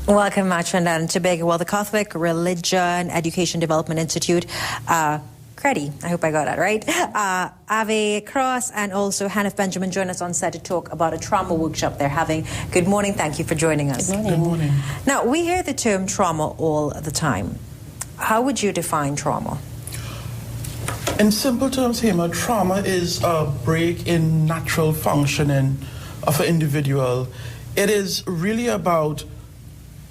Welcome, Trinidad and Tobago. Well, the Catholic Religion Education Development Institute, CREDI, I hope I got that right, Ave Cross and also Hanif Benjamin join us on set to talk about a trauma workshop they're having. Good morning. Thank you for joining us. Good morning. Good morning. Now, we hear the term trauma all the time. How would you define trauma? In simple terms, Hema, trauma is a break in natural functioning of an individual. It is really about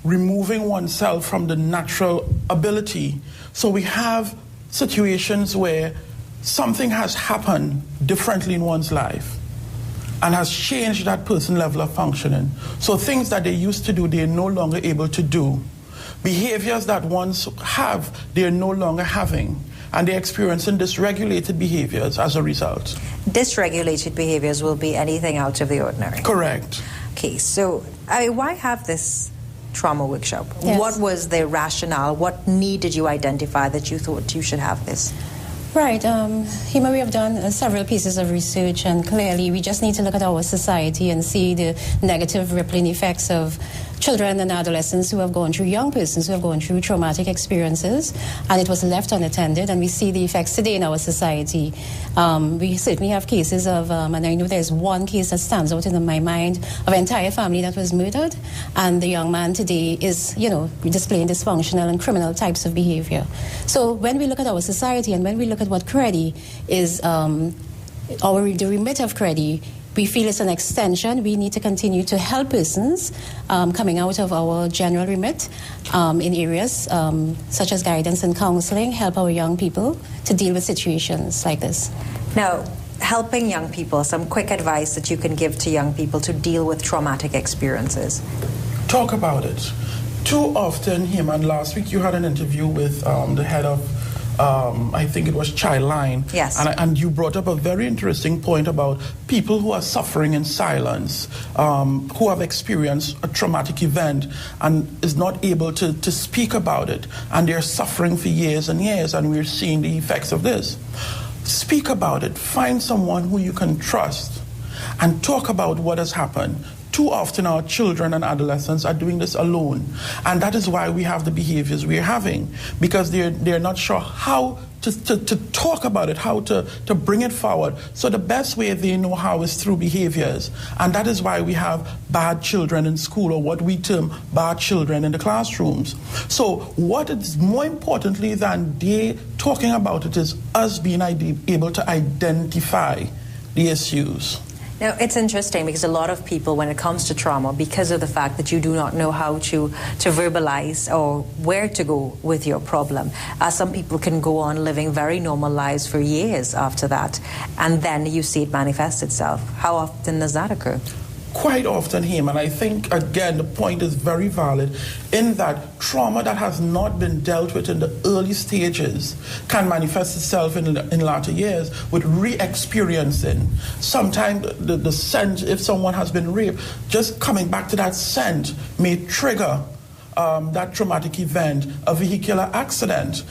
removing oneself from the natural ability. So we have situations where something has happened differently in one's life and has changed that person's level of functioning. So things that they used to do, they're no longer able to do. Behaviors that once have, they're no longer having. And they're experiencing dysregulated behaviors as a result. Dysregulated behaviors will be anything out of the ordinary. Correct. Okay, so why have this trauma workshop? Yes. What was the rationale? What need did you identify that you thought you should have this? Right. Hema, we have done several pieces of research, and clearly we just need to look at our society and see the negative rippling effects of children and adolescents who have gone through, young persons who have gone through traumatic experiences, and it was left unattended, and we see the effects today in our society. We certainly have cases of, and I know there's one case that stands out in my mind, of an entire family that was murdered, and the young man today is, displaying dysfunctional and criminal types of behavior. So when we look at our society and when we look at what CREDI is, the remit of CREDI, we feel it's an extension. We need to continue to help persons coming out of our general remit in areas such as guidance and counseling, help our young people to deal with situations like this. Now, helping young people, some quick advice that you can give to young people to deal with traumatic experiences. Talk about it. Too often, and last week you had an interview with the head of I think it was Childline. Yes. And you brought up a very interesting point about people who are suffering in silence, who have experienced a traumatic event and is not able to speak about it. And they're suffering for years and years, and we're seeing the effects of this. Speak about it. Find someone who you can trust and talk about what has happened. Too often our children and adolescents are doing this alone. And that is why we have the behaviors we're having, because they're not sure how to talk about it, how to bring it forward. So the best way they know how is through behaviors. And that is why we have bad children in school, or what we term bad children in the classrooms. So what is more importantly than they talking about it is us being able to identify the issues. Now, it's interesting because a lot of people, when it comes to trauma, because of the fact that you do not know how to verbalize or where to go with your problem, some people can go on living very normal lives for years after that, and then you see it manifest itself. How often does that occur? Quite often, and I think, again, the point is very valid in that trauma that has not been dealt with in the early stages can manifest itself in latter years with re-experiencing. Sometimes the scent, if someone has been raped, just coming back to that scent may trigger that traumatic event. A vehicular accident,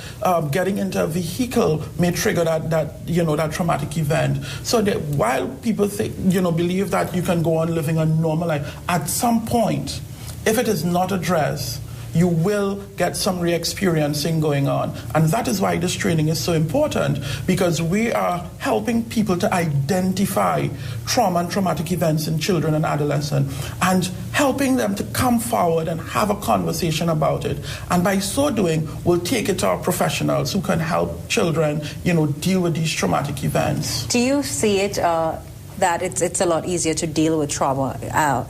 getting into a vehicle may trigger that traumatic event. So that while people believe that you can go on living a normal life, at some point, if it is not addressed, you will get some re-experiencing going on. And that is why this training is so important, because we are helping people to identify trauma and traumatic events in children and adolescents, and helping them to come forward and have a conversation about it. And by so doing, we'll take it to our professionals who can help children, deal with these traumatic events. Do you see it that it's a lot easier to deal with trauma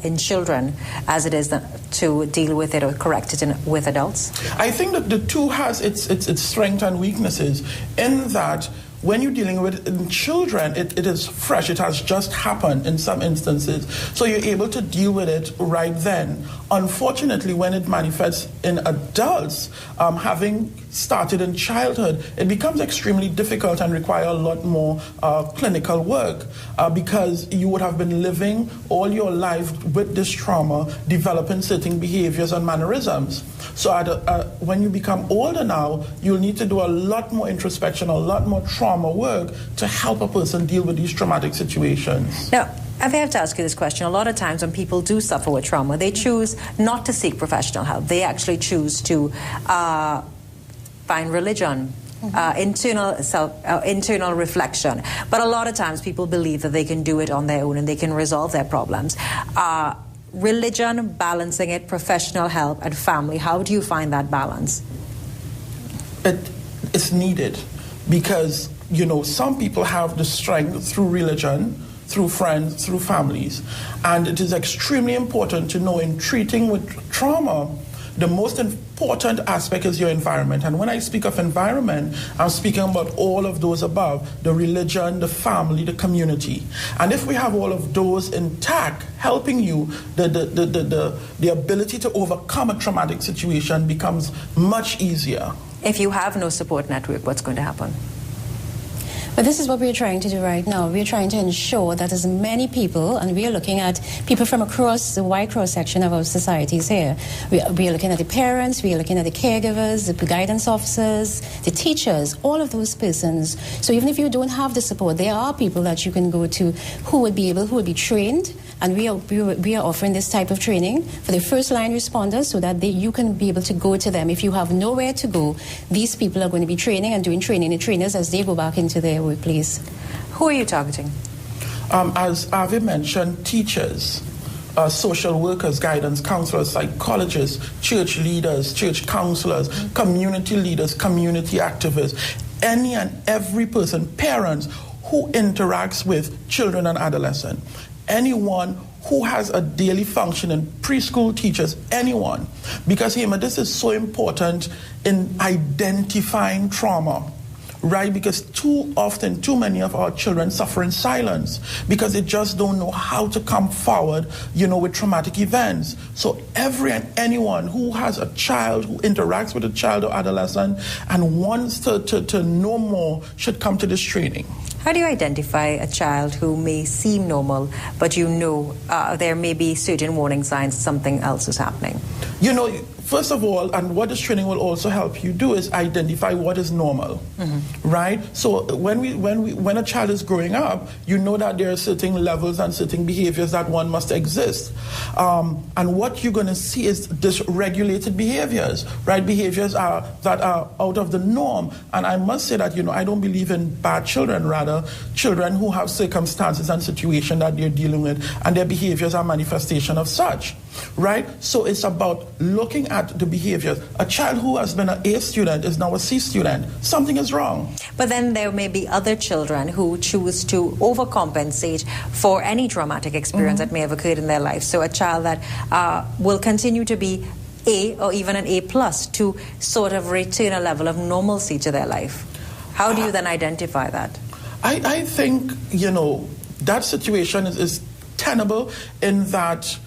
in children as it is to deal with it or correct it with adults? I think that the two has its strengths and weaknesses, in that when you're dealing with in children, it is fresh. It has just happened in some instances. So you're able to deal with it right then. Unfortunately, when it manifests in adults, having started in childhood, it becomes extremely difficult and require a lot more clinical work because you would have been living all your life with this trauma, developing certain behaviors and mannerisms. So when you become older now, you'll need to do a lot more introspection, a lot more trauma work to help a person deal with these traumatic situations. Now, I have to ask you this question. A lot of times when people do suffer with trauma, they choose not to seek professional help. They actually choose to find religion, internal reflection. But a lot of times people believe that they can do it on their own and they can resolve their problems. Religion, balancing it, professional help, and family. How do you find that balance? It's needed because, some people have the strength through religion, through friends, through families. And it is extremely important to know in treating with trauma, the most important aspect is your environment. And when I speak of environment, I'm speaking about all of those above, the religion, the family, the community. And if we have all of those intact, helping you, the ability to overcome a traumatic situation becomes much easier. If you have no support network, what's going to happen? But this is what we're trying to do right now. We're trying to ensure that as many people, and we are looking at people from across the wide cross-section of our societies here. We are looking at the parents, we are looking at the caregivers, the guidance officers, the teachers, all of those persons. So even if you don't have the support, there are people that you can go to who would be trained, and we are offering this type of training for the first-line responders so that you can be able to go to them. If you have nowhere to go, these people are going to be training and doing training the trainers as they go back into their workplace. Who are you targeting? As Avi mentioned, teachers, social workers, guidance counselors, psychologists, church leaders, church counselors, community leaders, community activists, any and every person, parents who interacts with children and adolescents, anyone who has a daily function in preschool teachers, anyone. Because, this is so important in identifying trauma. Right, because too often, too many of our children suffer in silence because they just don't know how to come forward, with traumatic events. So every and anyone who has a child, who interacts with a child or adolescent and wants to know more should come to this training. How do you identify a child who may seem normal, but there may be certain warning signs something else is happening? First of all, and what this training will also help you do is identify what is normal, right? So when a child is growing up, you know that there are certain levels and certain behaviors that one must exist. And what you're going to see is dysregulated behaviors, right? Behaviors that are out of the norm. And I must say that, I don't believe in bad children, rather children who have circumstances and situations that they're dealing with, and their behaviors are manifestation of such. Right? So it's about looking at the behaviors. A child who has been an A student is now a C student. Something is wrong. But then there may be other children who choose to overcompensate for any traumatic experience that may have occurred in their life. So a child that will continue to be A or even an A+ to sort of return a level of normalcy to their life. How do you then identify that? I think, that situation is tenable in that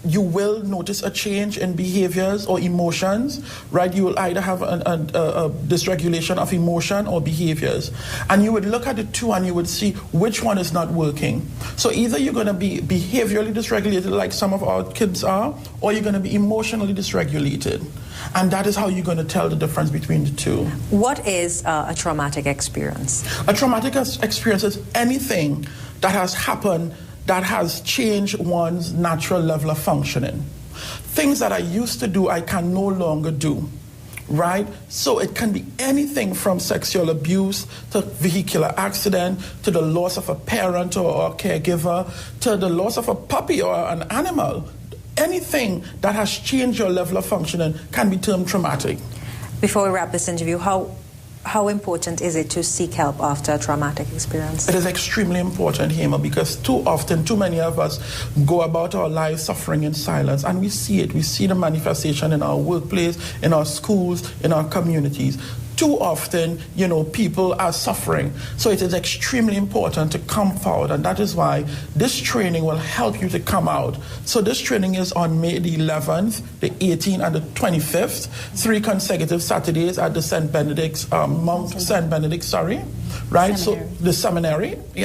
you will notice a change in behaviors or emotions, right? You will either have a dysregulation of emotion or behaviors. And you would look at the two and you would see which one is not working. So either you're going to be behaviorally dysregulated like some of our kids are, or you're going to be emotionally dysregulated. And that is how you're going to tell the difference between the two. What is a traumatic experience? A traumatic experience is anything that has happened that has changed one's natural level of functioning. Things that I used to do, I can no longer do, right? So it can be anything from sexual abuse to vehicular accident to the loss of a parent or a caregiver to the loss of a puppy or an animal. Anything that has changed your level of functioning can be termed traumatic. Before we wrap this interview, how important is it to seek help after a traumatic experience? It is extremely important, Hema, because too often, too many of us go about our lives suffering in silence, and we see it. We see the manifestation in our workplace, in our schools, in our communities. Too often, people are suffering. So it is extremely important to come forward, and that is why this training will help you to come out. So this training is on May the 11th, the 18th, and the 25th, 3 consecutive Saturdays at the St. Benedict's, Mount St. Benedict, right? Seminary. So the seminary, the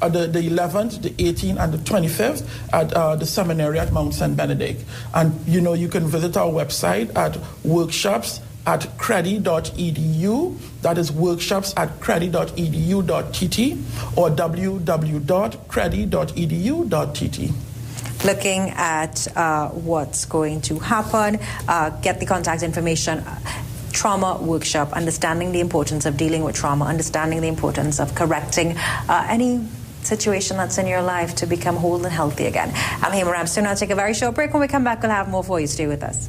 11th, the 18th, and the 25th at the seminary at Mount St. Benedict. And, you can visit our website at workshops at credi.edu. That is workshops at credi.edu.tt or www.credi.edu.tt. Looking at what's going to happen, get the contact information. Trauma workshop, understanding the importance of dealing with trauma, understanding the importance of correcting any situation that's in your life to become whole and healthy again. I'm Hema Ramsden. I'll take a very short break. When we come back, we'll have more for you. Stay with us.